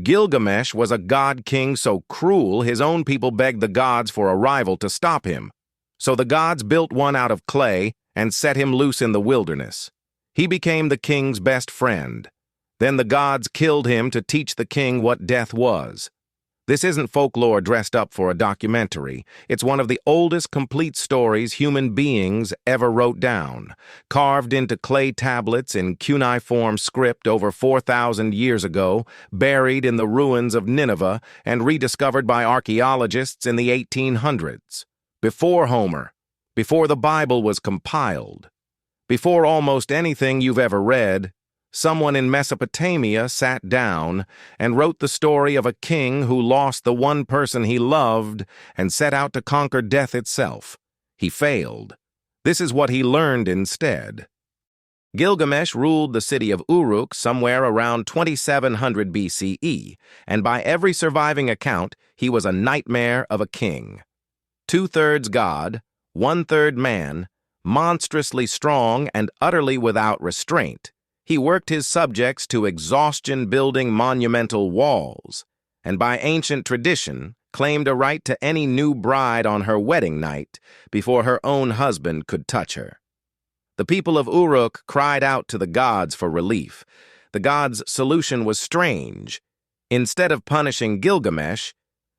Gilgamesh was a god king so cruel his own people begged the gods for a rival to stop him. So the gods built one out of clay and set him loose in the wilderness. He became the king's best friend. Then the gods killed him to teach the king what death was. This isn't folklore dressed up for a documentary. It's one of the oldest complete stories human beings ever wrote down, carved into clay tablets in cuneiform script over 4,000 years ago, buried in the ruins of Nineveh, and rediscovered by archaeologists in the 1800s. Before Homer, before the Bible was compiled, before almost anything you've ever read, someone in Mesopotamia sat down and wrote the story of a king who lost the one person he loved and set out to conquer death itself. He failed. This is what he learned instead. Gilgamesh ruled the city of Uruk somewhere around 2700 BCE, and by every surviving account, he was a nightmare of a king. 2/3 god, 1/3 man, monstrously strong and utterly without restraint. He worked his subjects to exhaustion building monumental walls, and by ancient tradition claimed a right to any new bride on her wedding night before her own husband could touch her. The people of Uruk cried out to the gods for relief. The gods' solution was strange. Instead of punishing Gilgamesh,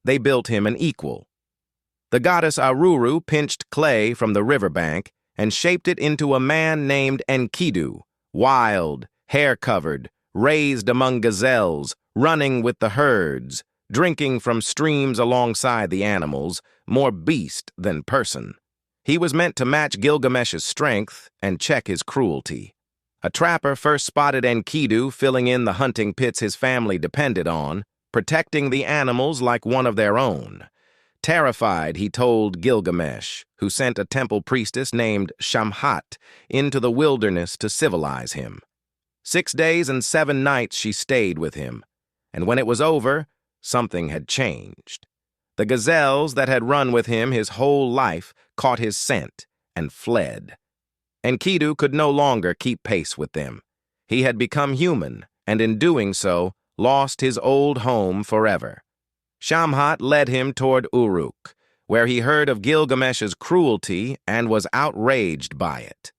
they built him an equal. The goddess Aruru pinched clay from the riverbank and shaped it into a man named Enkidu, wild, hair-covered, raised among gazelles, running with the herds, drinking from streams alongside the animals, more beast than person. He was meant to match Gilgamesh's strength and check his cruelty. A trapper first spotted Enkidu filling in the hunting pits his family depended on, protecting the animals like one of their own. Terrified, he told Gilgamesh, who sent a temple priestess named Shamhat into the wilderness to civilize him. 6 days and 7 nights she stayed with him, and when it was over, something had changed. The gazelles that had run with him his whole life caught his scent and fled. Enkidu could no longer keep pace with them. He had become human, and in doing so, lost his old home forever. Shamhat led him toward Uruk, where he heard of Gilgamesh's cruelty and was outraged by it.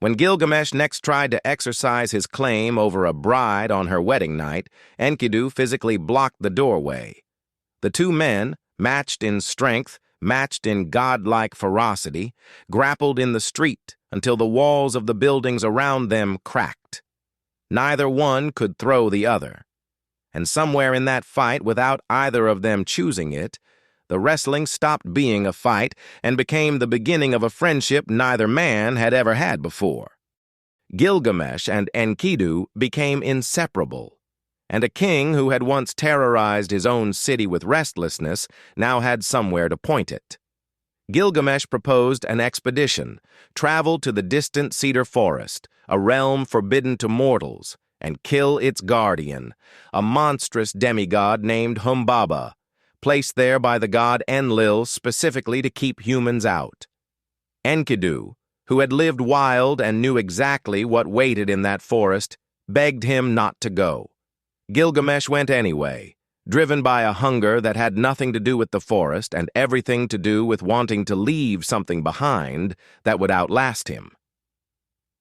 When Gilgamesh next tried to exercise his claim over a bride on her wedding night, Enkidu physically blocked the doorway. The two men, matched in strength, matched in godlike ferocity, grappled in the street until the walls of the buildings around them cracked. Neither one could throw the other. And somewhere in that fight, without either of them choosing it, the wrestling stopped being a fight and became the beginning of a friendship neither man had ever had before. Gilgamesh and Enkidu became inseparable, and a king who had once terrorized his own city with restlessness now had somewhere to point it. Gilgamesh proposed an expedition, traveled to the distant cedar forest, a realm forbidden to mortals, and kill its guardian, a monstrous demigod named Humbaba, placed there by the god Enlil specifically to keep humans out. Enkidu, who had lived wild and knew exactly what waited in that forest, begged him not to go. Gilgamesh went anyway, driven by a hunger that had nothing to do with the forest and everything to do with wanting to leave something behind that would outlast him.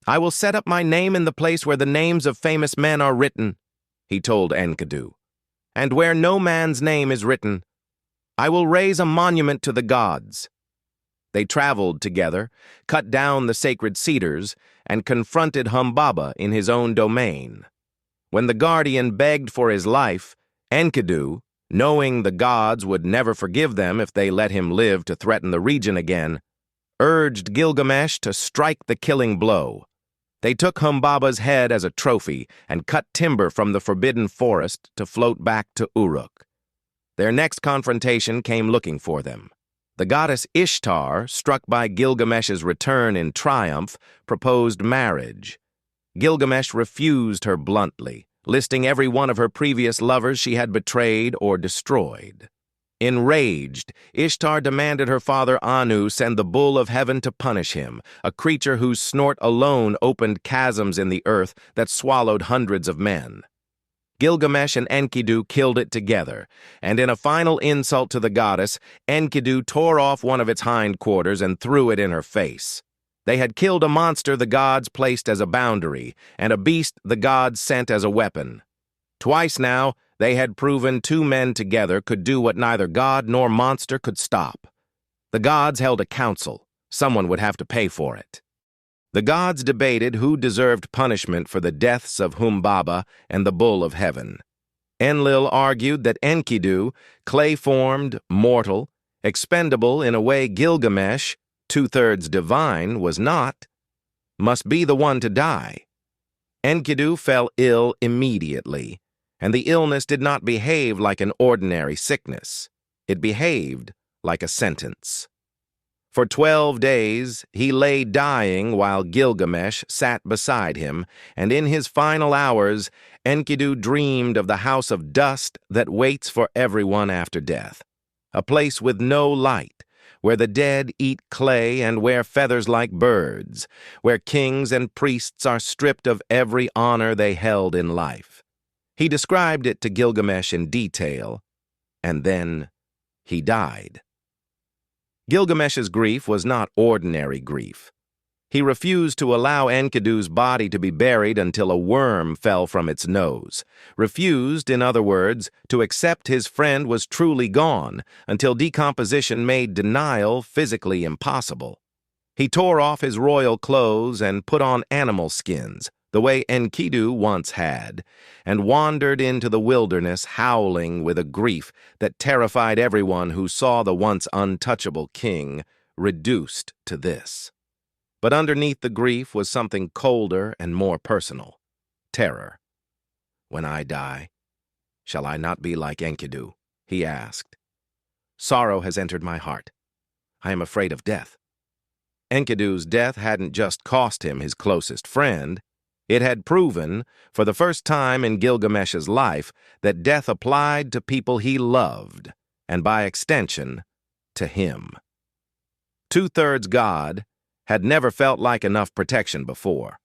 "I will set up my name in the place where the names of famous men are written," he told Enkidu, "and where no man's name is written. I will raise a monument to the gods." They traveled together, cut down the sacred cedars, and confronted Humbaba in his own domain. When the guardian begged for his life, Enkidu, knowing the gods would never forgive them if they let him live to threaten the region again, urged Gilgamesh to strike the killing blow. They took Humbaba's head as a trophy and cut timber from the forbidden forest to float back to Uruk. Their next confrontation came looking for them. The goddess Ishtar, struck by Gilgamesh's return in triumph, proposed marriage. Gilgamesh refused her bluntly, listing every one of her previous lovers she had betrayed or destroyed. Enraged, Ishtar demanded her father Anu send the bull of heaven to punish him, a creature whose snort alone opened chasms in the earth that swallowed hundreds of men. Gilgamesh and Enkidu killed it together, and in a final insult to the goddess, Enkidu tore off one of its hindquarters and threw it in her face. They had killed a monster the gods placed as a boundary, and a beast the gods sent as a weapon. Twice now, they had proven two men together could do what neither god nor monster could stop. The gods held a council. Someone would have to pay for it. The gods debated who deserved punishment for the deaths of Humbaba and the Bull of Heaven. Enlil argued that Enkidu, clay-formed, mortal, expendable in a way Gilgamesh, two-thirds divine, was not, must be the one to die. Enkidu fell ill immediately, and the illness did not behave like an ordinary sickness. It behaved like a sentence. For 12 days, he lay dying while Gilgamesh sat beside him, and in his final hours, Enkidu dreamed of the house of dust that waits for everyone after death, a place with no light, where the dead eat clay and wear feathers like birds, where kings and priests are stripped of every honor they held in life. He described it to Gilgamesh in detail, and then he died. Gilgamesh's grief was not ordinary grief. He refused to allow Enkidu's body to be buried until a worm fell from its nose. Refused, in other words, to accept his friend was truly gone until decomposition made denial physically impossible. He tore off his royal clothes and put on animal skins, the way Enkidu once had, and wandered into the wilderness howling with a grief that terrified everyone who saw the once untouchable king reduced to this. But underneath the grief was something colder and more personal: terror. "When I die, shall I not be like Enkidu?" he asked. "Sorrow has entered my heart. I am afraid of death." Enkidu's death hadn't just cost him his closest friend. It had proven, for the first time in Gilgamesh's life, that death applied to people he loved, and by extension, to him. Two-thirds God had never felt like enough protection before.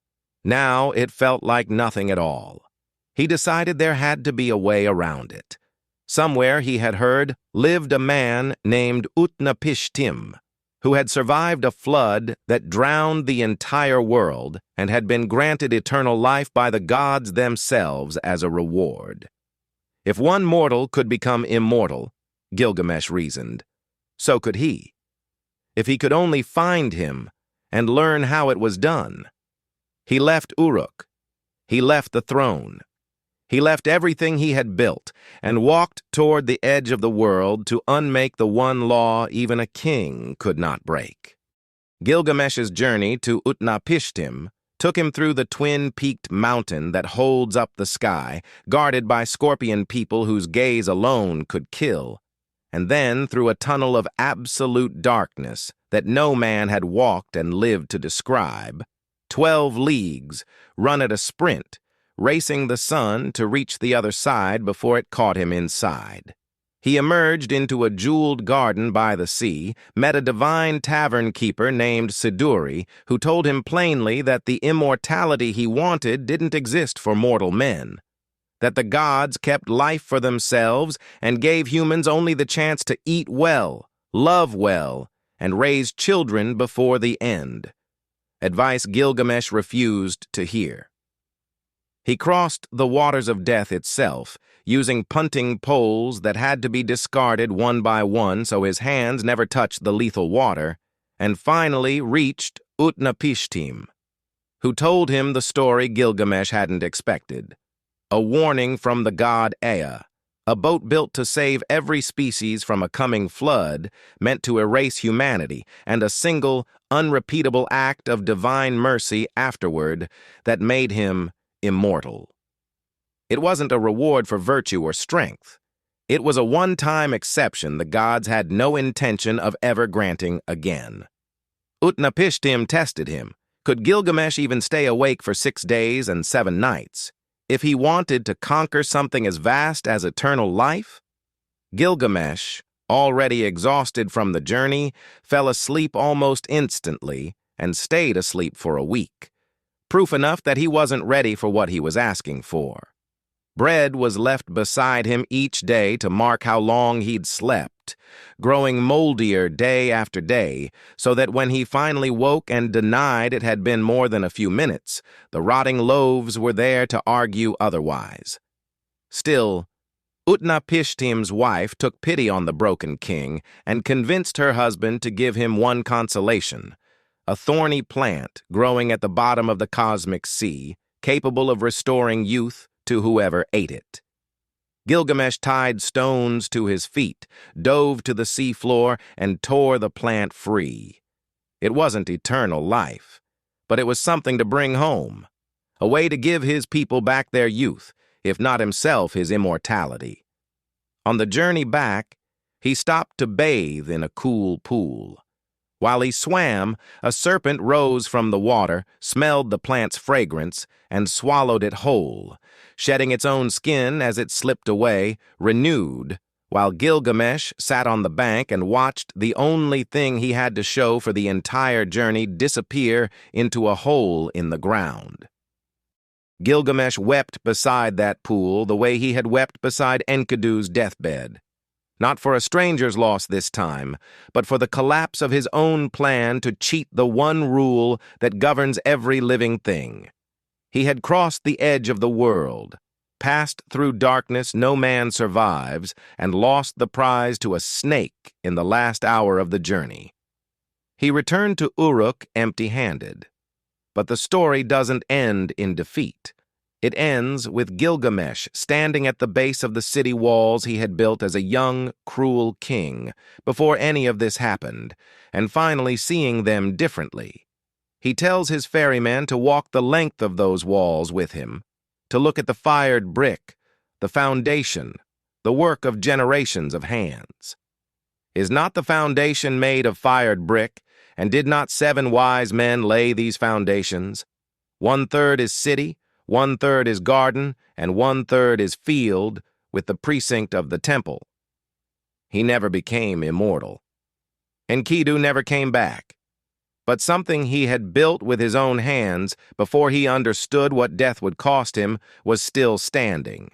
Now it felt like nothing at all. He decided there had to be a way around it. Somewhere, he had heard, lived a man named Utnapishtim, who had survived a flood that drowned the entire world and had been granted eternal life by the gods themselves as a reward. If one mortal could become immortal, Gilgamesh reasoned, so could he. If he could only find him and learn how it was done. He left Uruk. He left the throne. He left everything he had built and walked toward the edge of the world to unmake the one law even a king could not break. Gilgamesh's journey to Utnapishtim took him through the twin-peaked mountain that holds up the sky, guarded by scorpion people whose gaze alone could kill, and then through a tunnel of absolute darkness that no man had walked and lived to describe, 12 leagues, run at a sprint, racing the sun to reach the other side before it caught him inside. He emerged into a jeweled garden by the sea, met a divine tavern keeper named Siduri, who told him plainly that the immortality he wanted didn't exist for mortal men, that the gods kept life for themselves and gave humans only the chance to eat well, love well, and raise children before the end. Advice Gilgamesh refused to hear. He crossed the waters of death itself, using punting poles that had to be discarded one by one so his hands never touched the lethal water, and finally reached Utnapishtim, who told him the story Gilgamesh hadn't expected. A warning from the god Ea, a boat built to save every species from a coming flood, meant to erase humanity, and a single, unrepeatable act of divine mercy afterward that made him immortal. It wasn't a reward for virtue or strength. It was a one-time exception the gods had no intention of ever granting again. Utnapishtim tested him. Could Gilgamesh even stay awake for 6 days and 7 nights? If he wanted to conquer something as vast as eternal life? Gilgamesh, already exhausted from the journey, fell asleep almost instantly and stayed asleep for a week. Proof enough that he wasn't ready for what he was asking for. Bread was left beside him each day to mark how long he'd slept, growing moldier day after day, so that when he finally woke and denied it had been more than a few minutes, the rotting loaves were there to argue otherwise. Still, Utnapishtim's wife took pity on the broken king and convinced her husband to give him one consolation: a thorny plant growing at the bottom of the cosmic sea, capable of restoring youth to whoever ate it. Gilgamesh tied stones to his feet, dove to the seafloor, and tore the plant free. It wasn't eternal life, but it was something to bring home, a way to give his people back their youth, if not himself his immortality. On the journey back, he stopped to bathe in a cool pool. While he swam, a serpent rose from the water, smelled the plant's fragrance, and swallowed it whole, shedding its own skin as it slipped away, renewed, while Gilgamesh sat on the bank and watched the only thing he had to show for the entire journey disappear into a hole in the ground. Gilgamesh wept beside that pool the way he had wept beside Enkidu's deathbed. Not for a stranger's loss this time, but for the collapse of his own plan to cheat the one rule that governs every living thing. He had crossed the edge of the world, passed through darkness no man survives, and lost the prize to a snake in the last hour of the journey. He returned to Uruk empty-handed. But the story doesn't end in defeat. It ends with Gilgamesh standing at the base of the city walls he had built as a young, cruel king before any of this happened, and finally seeing them differently. He tells his ferryman to walk the length of those walls with him, to look at the fired brick, the foundation, the work of generations of hands. Is not the foundation made of fired brick, and did not 7 wise men lay these foundations? 1/3 is city, 1/3 is garden, and 1/3 is field, with the precinct of the temple. He never became immortal. Enkidu never came back. But something he had built with his own hands before he understood what death would cost him was still standing,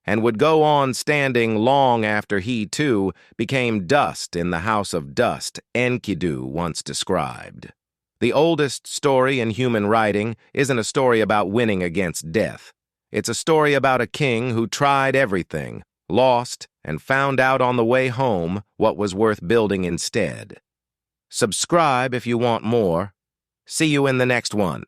and would go on standing long after he, too, became dust in the house of dust Enkidu once described. The oldest story in human writing isn't a story about winning against death. It's a story about a king who tried everything, lost, and found out on the way home what was worth building instead. Subscribe if you want more. See you in the next one.